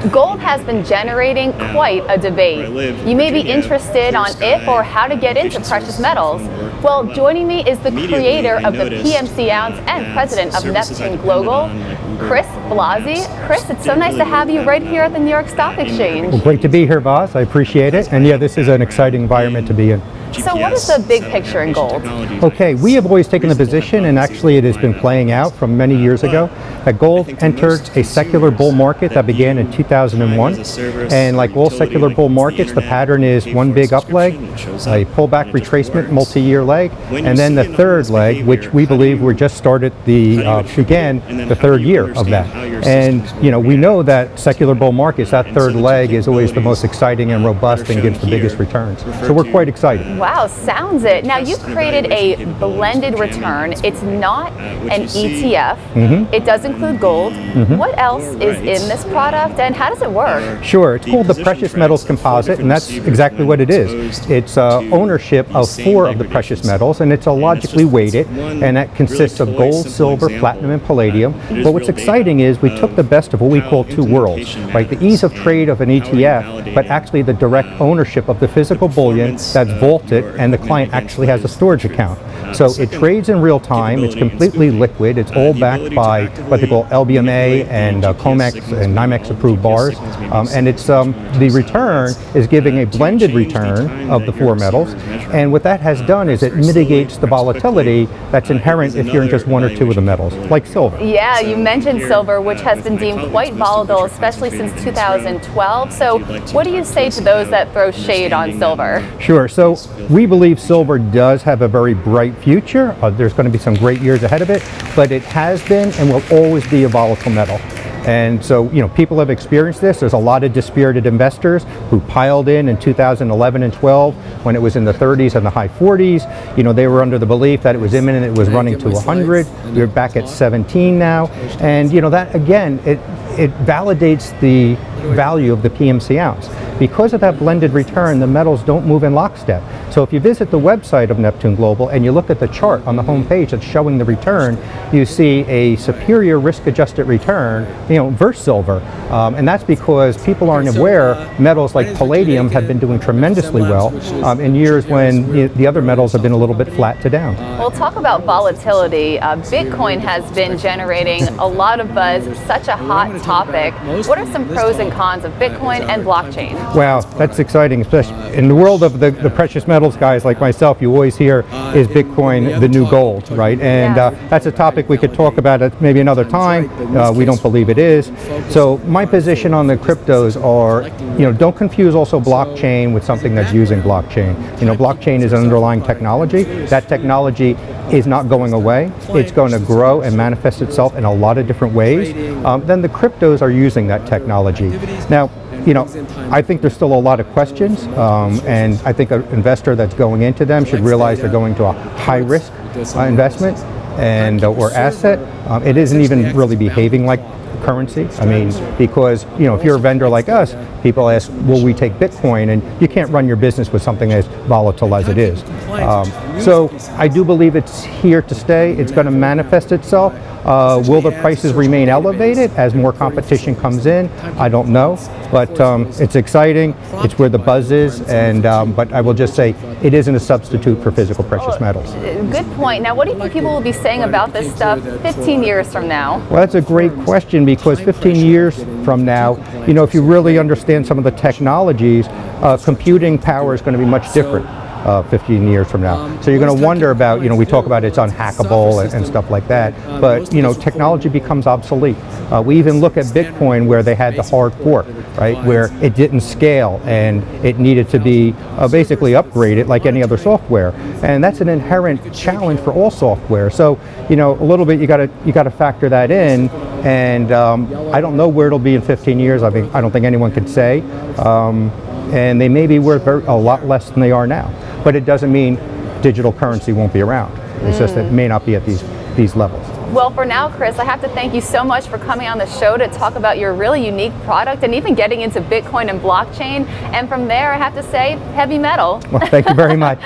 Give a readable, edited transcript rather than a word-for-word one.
Gold has been generating quite a debate. You may be interested on if or how to get into precious metals. Well, joining me is the creator of the PMC Ounce and president of Neptune Global, Blasi. Chris, it's so nice to have you right here at the New York Stock Exchange. Well, great to be here, boss. I appreciate it. And yeah, this is an exciting environment to be in. So what is the big picture in gold? Okay, we have always taken the position, and actually it has been playing out from many years ago, that gold entered a secular bull market that began in 2001. And like all secular bull markets, the pattern is one big up leg, a pullback retracement multi-year leg, and then the third leg, which we believe we just started began the third year of that. And you know, we know that secular bull markets, that third leg is always the most exciting and robust and gives the biggest returns. So we're quite excited. Wow, sounds it. Now you created a blended return. It's not an ETF. It does include gold. What else is in this product and how does it work? Sure, it's called the Precious Metals Composite, and that's exactly what it is. It's ownership of 4 of the precious metals, and it's logically weighted, and that consists of gold, silver, platinum, and palladium. But what's exciting is we took the best of what we call 2 worlds, right? The ease of trade of an ETF, but actually the direct ownership of the physical bullion that's vaulted, and the client actually has a storage account. So it trades in real time, it's completely liquid, it's all backed by what they call LBMA and COMEX and NYMEX approved bars, and it's the return is giving a blended return of the 4 metals, and what that has done is it mitigates the volatility that's inherent if you're in just 1 or 2 of the metals, like silver. Yeah, you mentioned silver, which has been deemed quite volatile, especially since 2012. So what do you say to those that throw shade on silver? Sure, so we believe silver does have a very bright future. There's going to be some great years ahead of it, but it has been and will always be a volatile metal. And so, you know, people have experienced this. There's a lot of dispirited investors who piled in 2011 and 12 when it was in the 30s and the high 40s. You know, they were under the belief that it was imminent, it was running to 100. We're back at 17 now. And, you know, that again, it validates the value of the PMC ounce. Because of that blended return, the metals don't move in lockstep. So if you visit the website of Neptune Global and you look at the chart on the home page that's showing the return, you see a superior risk-adjusted return, you know, versus silver. And that's because people aren't aware metals like palladium have been doing tremendously well in years when the other metals have been a little bit flat to down. Well, talk about volatility. Bitcoin has been generating a lot of buzz, such a hot topic. What are some pros and cons of Bitcoin and blockchain? Wow, that's exciting, especially in the world of the precious metals guys like myself. You always hear, is Bitcoin the new gold, right? And that's a topic we could talk about at maybe another time. We don't believe it is. So my position on the cryptos are, you know, don't confuse also blockchain with something that's using blockchain. You know, blockchain is an underlying technology. That technology is not going away. It's going to grow and manifest itself in a lot of different ways. Then the cryptos are using that technology. Now, you know, I think there's still a lot of questions, and I think an investor that's going into them should realize they're going to a high-risk investment and or asset. It isn't even really behaving like currency. I mean, because, you know, if you're a vendor like us, people ask, will we take Bitcoin? And you can't run your business with something as volatile as it is. So I do believe it's here to stay. It's going to manifest itself. Will the prices remain elevated as more competition comes in? I don't know, but it's exciting. It's where the buzz is, and but I will just say it isn't a substitute for physical precious metals. Good point. Now, what do you think people will be saying about this stuff 15 years from now? Well, that's a great question, because 15 years from now, you know, if you really understand some of the technologies, computing power is going to be much different. 15 years from now. So you're going to wonder about, you know, we talk about it's unhackable and stuff like that, but, you know, technology becomes obsolete. We even look at Bitcoin where they had the hard fork, right, where it didn't scale and it needed to be basically upgraded like any other software. And that's an inherent challenge for all software. So, you know, a little bit you got to factor that in. And I don't know where it'll be in 15 years. I mean, I don't think anyone could say. And they may be worth a lot less than they are now. But it doesn't mean digital currency won't be around. It's just that it may not be at these levels. Well, for now, Chris, I have to thank you so much for coming on the show to talk about your really unique product and even getting into Bitcoin and blockchain. And from there, I have to say, heavy metal. Well, thank you very much.